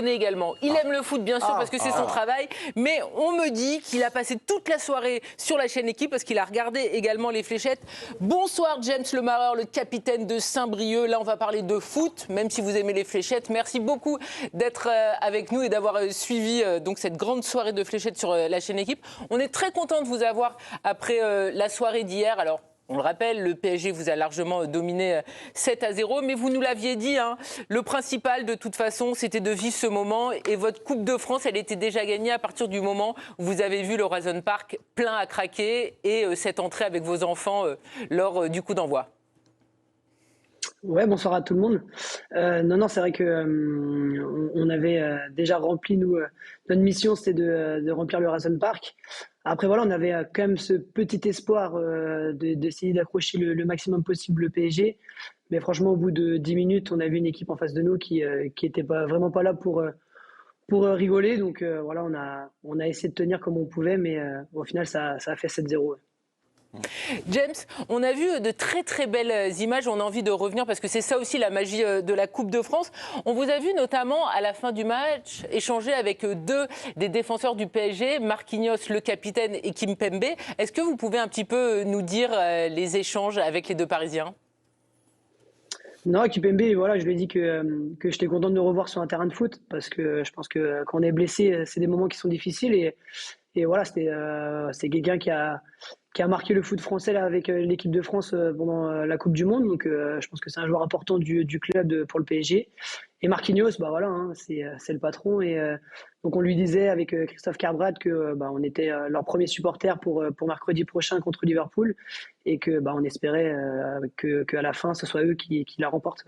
passionné également. Il aime le foot, bien sûr, parce que c'est son travail. Mais on me dit qu'il a passé toute la soirée sur la chaîne Équipe parce qu'il a regardé également les fléchettes. Bonsoir, James Lemareur, le capitaine de Saint-Brieuc. Là, on va parler de foot, même si vous aimez les fléchettes. Merci beaucoup d'être avec nous et d'avoir suivi donc cette grande soirée de fléchettes sur la chaîne Équipe. On est très content de vous avoir après la soirée d'hier. Alors, on le rappelle, le PSG vous a largement dominé 7-0, mais vous nous l'aviez dit, hein, le principal de toute façon, c'était de vivre ce moment. Et votre Coupe de France, elle était déjà gagnée à partir du moment où vous avez vu le Horizon Park plein à craquer et cette entrée avec vos enfants lors du coup d'envoi. Ouais, bonsoir à tout le monde. Non, c'est vrai que on avait déjà rempli notre mission, c'était de remplir le Horizon Park. Après voilà, on avait quand même ce petit espoir d'essayer d'accrocher le maximum possible le PSG. Mais franchement, au bout de 10 minutes, on a vu une équipe en face de nous qui était vraiment pas là pour rigoler. Donc voilà, on a essayé de tenir comme on pouvait, mais au final, ça a fait 7-0. Ouais. James, on a vu de très très belles images, on a envie de revenir parce que c'est ça aussi la magie de la Coupe de France. On vous a vu notamment à la fin du match échanger avec deux des défenseurs du PSG, Marquinhos le capitaine et Kimpembe. Est-ce que vous pouvez un petit peu nous dire les échanges avec les deux Parisiens ? Non, Kimpembe, voilà, je lui ai dit que j'étais content de le revoir sur un terrain de foot parce que je pense que quand on est blessé, c'est des moments qui sont difficiles et voilà, c'est quelqu'un qui a marqué le foot français là, avec l'équipe de France pendant la Coupe du Monde. Donc, je pense que c'est un joueur important du club pour le PSG. Et Marquinhos, bah voilà, hein, c'est le patron. Et donc, on lui disait avec Christophe Carbrat que on était leur premier supporter pour mercredi prochain contre Liverpool et que on espérait qu'à la fin, ce soit eux qui la remportent.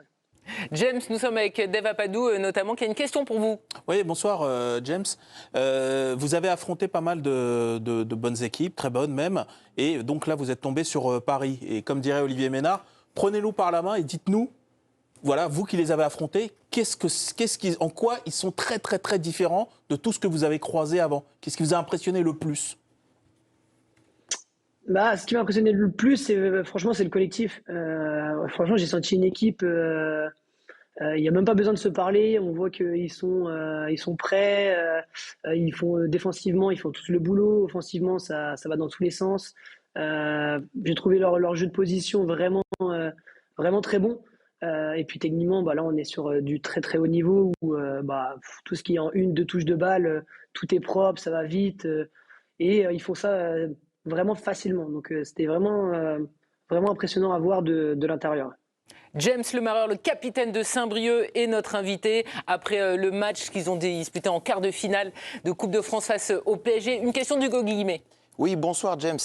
James, nous sommes avec Dave Apadou notamment, qui a une question pour vous. Oui, bonsoir James. Vous avez affronté pas mal de bonnes équipes, très bonnes même, et donc là vous êtes tombé sur Paris. Et comme dirait Olivier Ménard, prenez-nous par la main et dites-nous, voilà, vous qui les avez affrontés, en quoi ils sont très très très différents de tout ce que vous avez croisé avant. Qu'est-ce qui vous a impressionné le plus ? Ce qui m'a impressionné le plus, franchement, c'est le collectif. Franchement, j'ai senti une équipe. Il n'y a même pas besoin de se parler. On voit qu'ils sont prêts. Ils font défensivement, ils font tous le boulot. Offensivement, ça va dans tous les sens. J'ai trouvé leur jeu de position vraiment très bon. Et puis techniquement, là, on est sur du très très haut niveau où tout ce qui est en une, deux touches de balle, tout est propre, ça va vite. Et ils font ça vraiment facilement. Donc c'était vraiment impressionnant à voir de l'intérieur. James Lemareur, le capitaine de Saint-Brieuc, est notre invité après le match qu'ils ont disputé en quart de finale de Coupe de France face au PSG. Une question d'Hugo Guillemet. Oui, bonsoir James.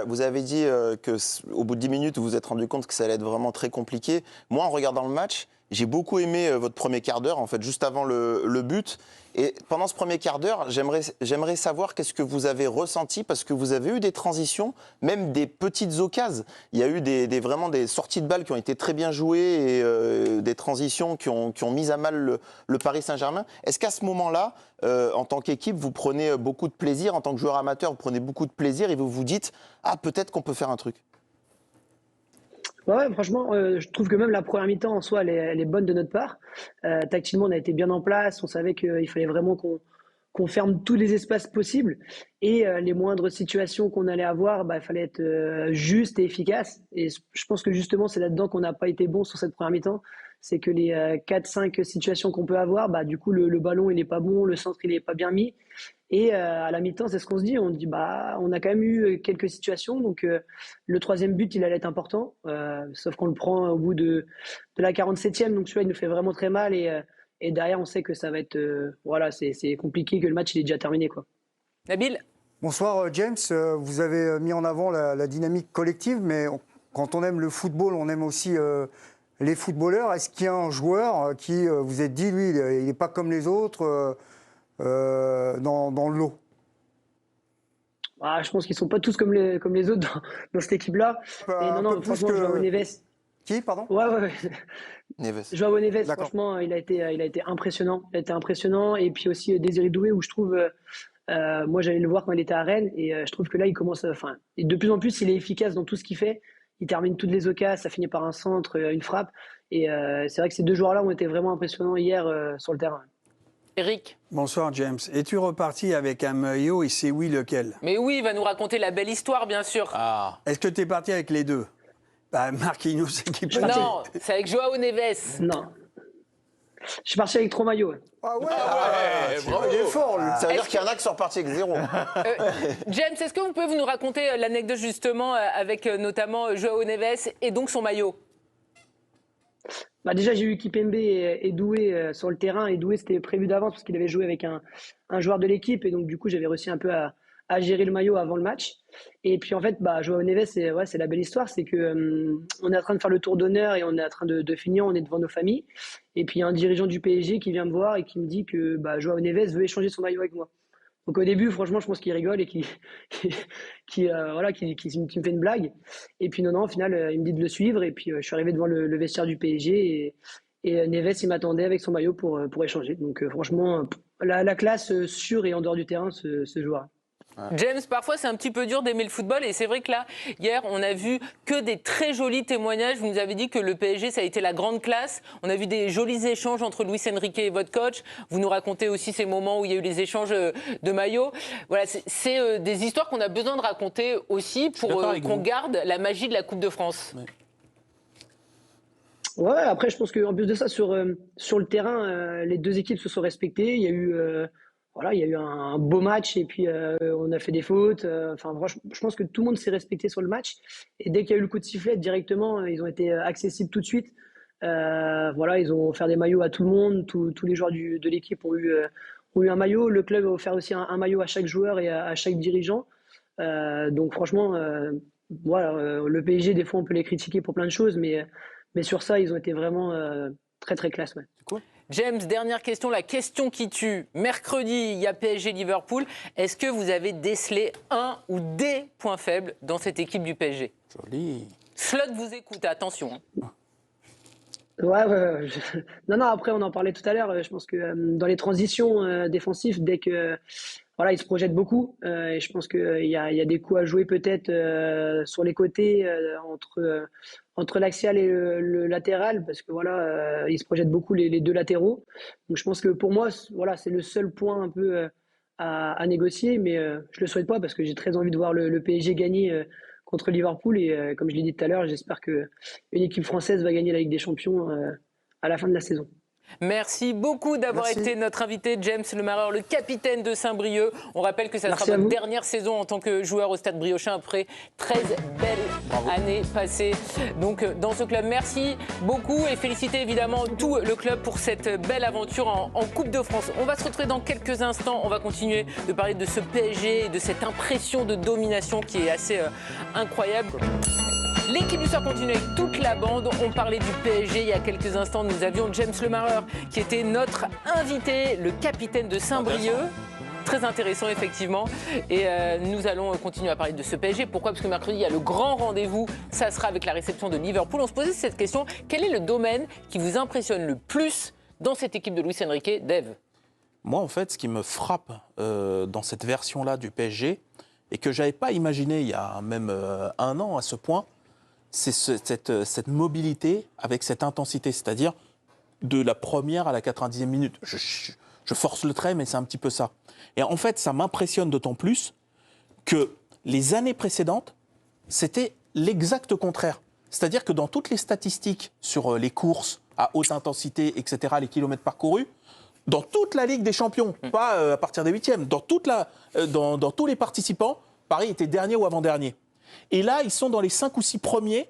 Vous avez dit qu'au bout de 10 minutes, vous vous êtes rendu compte que ça allait être vraiment très compliqué. Moi, en regardant le match, j'ai beaucoup aimé votre premier quart d'heure, en fait, juste avant le but. Et pendant ce premier quart d'heure, j'aimerais savoir qu'est-ce que vous avez ressenti, parce que vous avez eu des transitions, même des petites occasions. Il y a eu vraiment des sorties de balles qui ont été très bien jouées et des transitions qui ont mis à mal le Paris Saint-Germain. Est-ce qu'à ce moment-là, en tant qu'équipe, vous prenez beaucoup de plaisir, en tant que joueur amateur, vous prenez beaucoup de plaisir et vous vous dites « Ah, peut-être qu'on peut faire un truc ». Ouais, franchement, je trouve que même la première mi-temps en soi, elle est bonne de notre part. Tactilement, on a été bien en place. On savait qu'il fallait vraiment qu'on ferme tous les espaces possibles. Et les moindres situations qu'on allait avoir, il fallait être juste et efficace. Et je pense que justement, c'est là-dedans qu'on n'a pas été bon sur cette première mi-temps. C'est que les 4-5 situations qu'on peut avoir, du coup, le ballon, il n'est pas bon, le centre, il n'est pas bien mis. Et à la mi-temps, c'est ce qu'on se dit. On dit, on a quand même eu quelques situations. Donc, le troisième but, il allait être important. Sauf qu'on le prend au bout de la 47e. Donc, celui-là, il nous fait vraiment très mal. Et derrière, on sait que ça va être, c'est compliqué, que le match, il est déjà terminé, quoi. Nabil ? Bonsoir James. Vous avez mis en avant la dynamique collective, mais quand on aime le football, on aime aussi les footballeurs. Est-ce qu'il y a un joueur qui vous êtes dit, lui, il n'est pas comme les autres dans le lot? Je pense qu'ils ne sont pas tous comme les autres dans cette équipe-là. Non, franchement, João Neves. Qui, pardon? Ouais. Neves. João Neves, franchement, il a été impressionnant. Il a été impressionnant. Et puis aussi Désiré Doué, où je trouve, moi j'allais le voir quand il était à Rennes, et je trouve que là, il commence, et de plus en plus, il est efficace dans tout ce qu'il fait. Il termine toutes les occasions, ça finit par un centre, une frappe. Et c'est vrai que ces deux joueurs-là ont été vraiment impressionnants hier sur le terrain. Eric. Bonsoir James. Es-tu reparti avec un maillot et c'est oui lequel? Mais oui, il va nous raconter la belle histoire, bien sûr. Ah. Est-ce que tu es parti avec les deux? Marquinhos, équipe. Non, c'est avec Joao Neves. Non. Je suis parti avec 3 maillots. Ah ouais, bravo. il est fort, lui. Ça veut dire qu'il y en a qui sont repartis avec 0. James, est-ce que vous pouvez nous raconter l'anecdote justement avec notamment Joao Neves et donc son maillot? Bah déjà, j'ai eu Kipembe et Doué sur le terrain. Et Doué, c'était prévu d'avance parce qu'il avait joué avec un joueur de l'équipe. Et donc, du coup, j'avais réussi un peu à gérer le maillot avant le match. Et puis, en fait, Joao Neves, c'est la belle histoire. C'est que on est en train de faire le tour d'honneur et on est en train de finir. On est devant nos familles. Et puis, il y a un dirigeant du PSG qui vient me voir et qui me dit que Joao Neves veut échanger son maillot avec moi. Donc au début, franchement, je pense qu'il rigole et qu'il me fait une blague. Et puis non, au final, il me dit de le suivre. Et puis je suis arrivé devant le vestiaire du PSG et Neves, il m'attendait avec son maillot pour échanger. Donc franchement, la classe sur et en dehors du terrain, ce joueur. James, parfois c'est un petit peu dur d'aimer le football et c'est vrai que là, hier, on a vu que des très jolis témoignages. Vous nous avez dit que le PSG, ça a été la grande classe. On a vu des jolis échanges entre Luis Enrique et votre coach. Vous nous racontez aussi ces moments où il y a eu les échanges de maillots. Voilà, c'est des histoires qu'on a besoin de raconter aussi pour qu'on garde la magie de la Coupe de France. Ouais, après, je pense qu'en plus de ça, sur le terrain, les deux équipes se sont respectées. Il y a eu un beau match et puis on a fait des fautes. Je pense que tout le monde s'est respecté sur le match. Et dès qu'il y a eu le coup de sifflet, directement, ils ont été accessibles tout de suite. Ils ont offert des maillots à tout le monde. Tous les joueurs de l'équipe ont eu un maillot. Le club a offert aussi un maillot à chaque joueur et à chaque dirigeant. Donc franchement, le PSG, des fois, on peut les critiquer pour plein de choses, mais sur ça, ils ont été vraiment très, très classe. Ouais. C'est cool. James, dernière question, la question qui tue. Mercredi, il y a PSG-Liverpool. Est-ce que vous avez décelé un ou des points faibles dans cette équipe du PSG? Joli. Slot vous écoute, attention. Ouais. Non, après, on en parlait tout à l'heure. Je pense que dans les transitions défensives, dès que ils se projettent beaucoup, et je pense qu'il y a des coups à jouer peut-être sur les côtés entre l'axial et le latéral, parce que ils se projettent beaucoup les deux latéraux. Donc je pense que pour moi, c'est le seul point un peu à négocier, mais je le souhaite pas parce que j'ai très envie de voir le PSG gagner contre Liverpool et comme je l'ai dit tout à l'heure, j'espère que une équipe française va gagner la Ligue des Champions à la fin de la saison. Merci beaucoup d'avoir été notre invité, James Lemarreur, le capitaine de Saint-Brieuc. On rappelle que ça sera votre dernière saison en tant que joueur au Stade Briochin après 13 belles années passées donc, dans ce club. Merci beaucoup et féliciter évidemment tout le club pour cette belle aventure en Coupe de France. On va se retrouver dans quelques instants. On va continuer de parler de ce PSG et de cette impression de domination qui est assez incroyable. L'équipe du soir continue avec toute la bande. On parlait du PSG il y a quelques instants. Nous avions James Lemarreur qui était notre invité, le capitaine de Saint-Brieuc. Très intéressant, effectivement. Et nous allons continuer à parler de ce PSG. Pourquoi? Parce que mercredi, il y a le grand rendez-vous. Ça sera avec la réception de Liverpool. On se posait cette question. Quel est le domaine qui vous impressionne le plus dans cette équipe de Luis Enrique, Dave? Moi, en fait, ce qui me frappe dans cette version-là du PSG, et que je n'avais pas imaginé il y a même un an à ce point, c'est cette mobilité avec cette intensité, c'est-à-dire de la première à la 90e minute. Je force le trait, mais c'est un petit peu ça. Et en fait, ça m'impressionne d'autant plus que les années précédentes, c'était l'exact contraire. C'est-à-dire que dans toutes les statistiques sur les courses à haute intensité, etc., les kilomètres parcourus, dans toute la Ligue des Champions, pas à partir des huitièmes, dans tous les participants, Paris était dernier ou avant-dernier. Et là, ils sont dans les 5 ou 6 premiers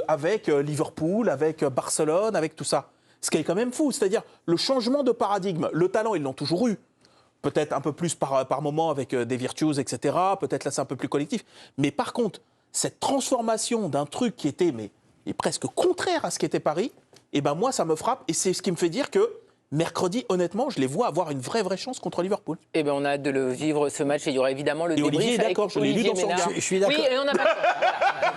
avec Liverpool, avec Barcelone, avec tout ça. Ce qui est quand même fou, c'est-à-dire le changement de paradigme. Le talent, ils l'ont toujours eu. Peut-être un peu plus par moment avec des virtuoses, etc. Peut-être là, c'est un peu plus collectif. Mais par contre, cette transformation d'un truc qui était presque contraire à ce qu'était Paris, moi, ça me frappe. Et c'est ce qui me fait dire que mercredi, honnêtement, je les vois avoir une vraie chance contre Liverpool. On a hâte de le vivre, ce match. Et il y aura évidemment le débrief. Olivier est d'accord, je l'ai lu dans son regard. Je suis d'accord. Oui, et on n'a pas le temps. Voilà.